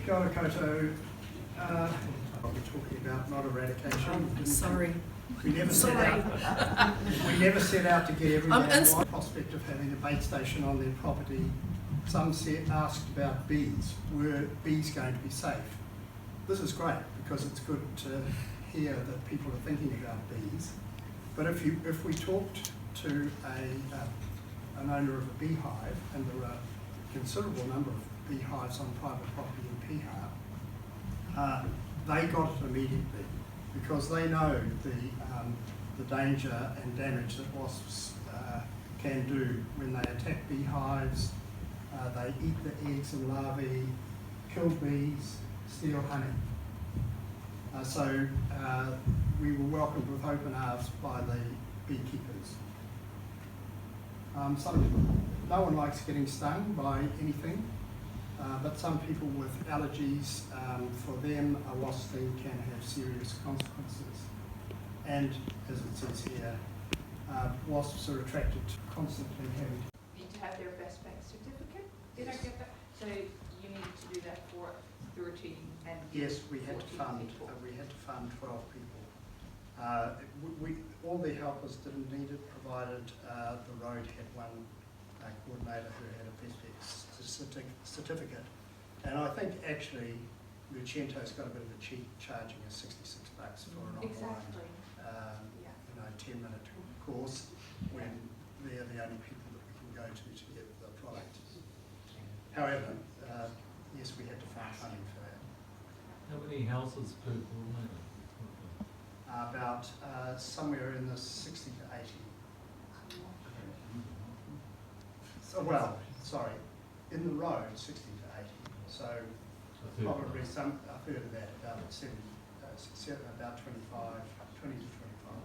Kia ora koutou. What we're talking about, not eradication. Sorry. We never set out to get everyone the prospect of having a bait station on their property. Some asked about bees. Were bees going to be safe? This is great because it's good to hear that people are thinking about bees. But if we talked to an owner of a beehive, and there are a considerable number of beehives on private property in Piha, they got it immediately because they know the danger and damage that wasps can do when they attack beehives. They eat the eggs and larvae, kill bees, steal honey. So we were welcomed with open arms by the beekeepers. No one likes getting stung by anything, but some people with allergies, for them a wasp sting can have serious consequences. And as it says here, wasps are attracted to constantly having need to have their best bank certificate. Did I get that? So you need to do that for 13 and yes, we had to fund. We had to fund 12 people. All the helpers didn't need it, provided the road had one coordinator who had a Pest Free certificate. And I think actually Lucento's got a bit of a cheat, charging us $66 for an online, 10-minute course when they're the only people that we can go to get the product. However, yes, we had to find funding for that. How many houses per coordinator? About somewhere in the 60 to 80. So, well, sorry, in the road 60 to 80. So probably a third of that, about 70, about 25, 20 to 25.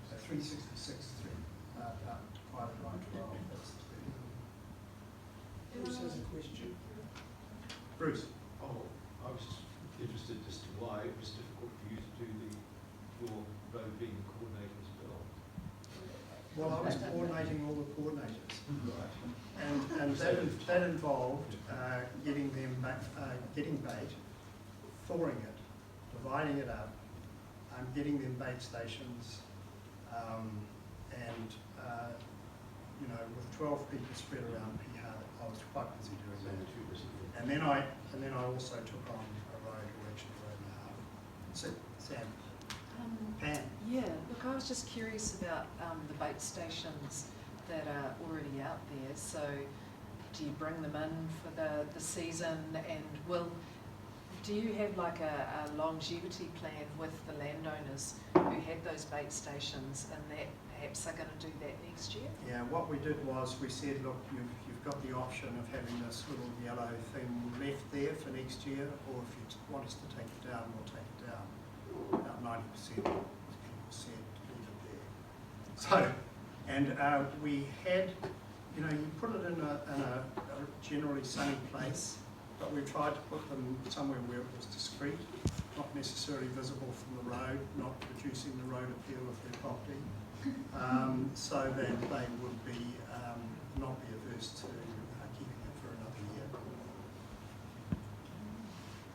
So 366, about divided by 12. That's 30. Bruce has a question. Bruce. Oh, I was just interested as to why it was difficult for you to do your road being coordinator as well. Well, I was coordinating all the coordinators. Right. And that involved getting them back, getting bait, thawing it, dividing it up, getting them bait stations, and you know, with 12 people spread around Piha, I was quite busy doing that. And then I also took on a road, or actually a road and a half. So, Sam. Pam. Yeah, look, I was just curious about the bait stations that are already out there. So do you bring them in for the season, and do you have like a longevity plan with the landowners who had those bait stations, and that perhaps are going to do that next year? Yeah, what we did was we said, look, you've got the option of having this little yellow thing left there for next year, or if you want us to take it down, we'll take it down. About 90% of people said leave it there. So, and we had, you know, you put it in a generally sunny place, but we tried to put them somewhere where it was discreet, not necessarily visible from the road, not reducing the road appeal of their property, so that they would be not be averse to keeping it for another year.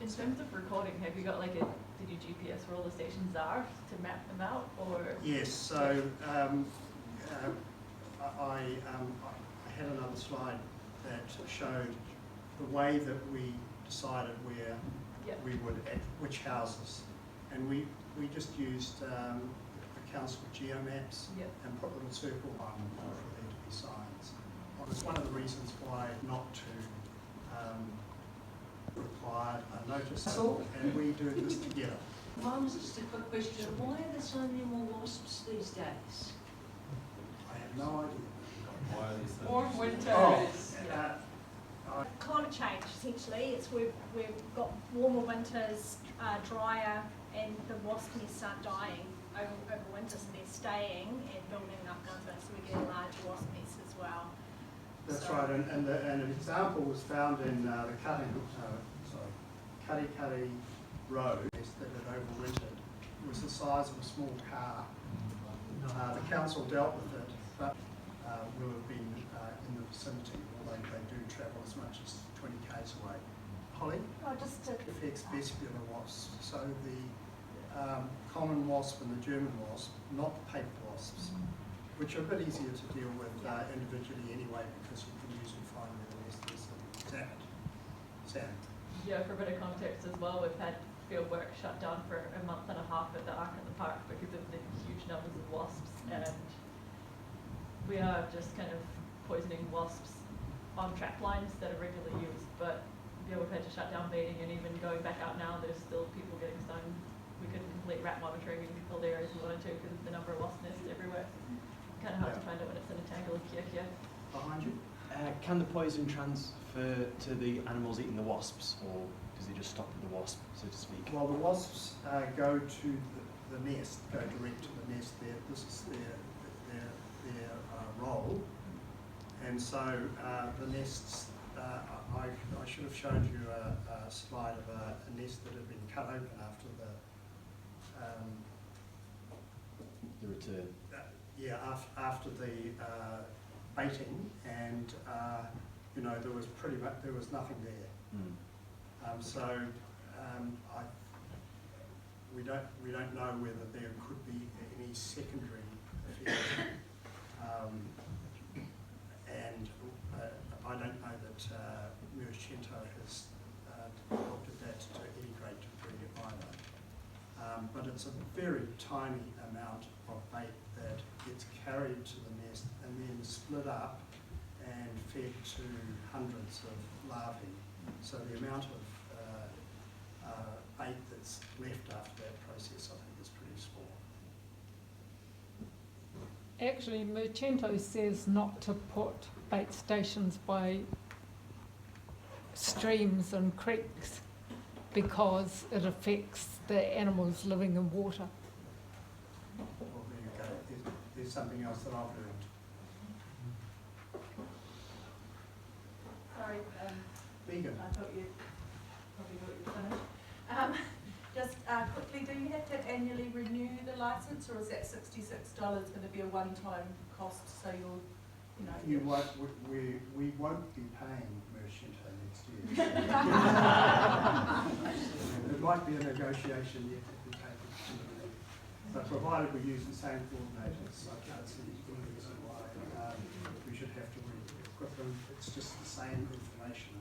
In terms of recording, have you got like the new GPS where all the stations are to map them out, or? Yes, so I had another slide that showed the way that we decided where we would at which houses, and we just used the council geomaps and put little circle on them for there to be signs. It's one of the reasons why not to require a notice, and we do this together. Mum's just a quick question. Why are there so many more wasps these days? I have no idea. Why are these Warm winters. Climate change, essentially. It's we've got warmer winters, drier, and the wasp nests aren't dying over winter, so they're staying and building up numbers, so we get large wasp nests as well. That's right, and an example was found in the Kari Road that had overwintered. It was the size of a small car. The council dealt with it, but will have been in the vicinity, although they do travel as much as 20 k's away. Holly? just to, affects vesicular wasps. So the common wasp and the German wasp, not the paper wasps, which are a bit easier to deal with individually anyway, because you can usually find where the nest is and examine it. Sam? Yeah, for a bit of context as well, we've had field work shut down for a month and a half at the Ark in the Park because of the huge numbers of wasps, and we are just kind of poisoning wasps on trap lines that are regularly used. But yeah, we've had to shut down baiting, and even going back out now, there's still people getting stung. We couldn't complete rat monitoring in filled areas we wanted to because of the number of wasp nests everywhere. Kind of hard to find it when it's in a tangle of kia. Behind you? Can the poison transfer to the animals eating the wasps, or does it just stop with the wasp, so to speak? Well, the wasps go to the nest, go direct to the nest. This is their role, and so the nests. I should have shown you a slide of a nest that had been cut open after The return. After the baiting, and you know, there was nothing there. We don't know whether there could be any secondary effects, and I don't know that Mercento has looked at that to any great degree either. But it's a very tiny amount of bait that gets carried to the nest and then split up and fed to hundreds of larvae. So the amount of bait that's left after that process, I think, is pretty small. Actually, Mercento says not to put bait stations by streams and creeks because it affects the animals living in water. Well, there you go. There's something else that I've learned. Sorry, Vegan. I thought you probably thought you were finished. Just quickly, do you have to annually renew the license, or is that $66 going to be a one-time cost? So you'll, you know. You won't. We won't be paying Mercento next year. There might be a negotiation yet to be taken. But provided we use the same coordinators, I can't see any reason why we should have to re-equip them. It's just the same information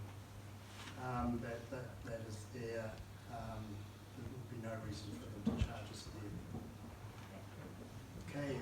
that is there. There would be no reason for them to charge us there. Okay.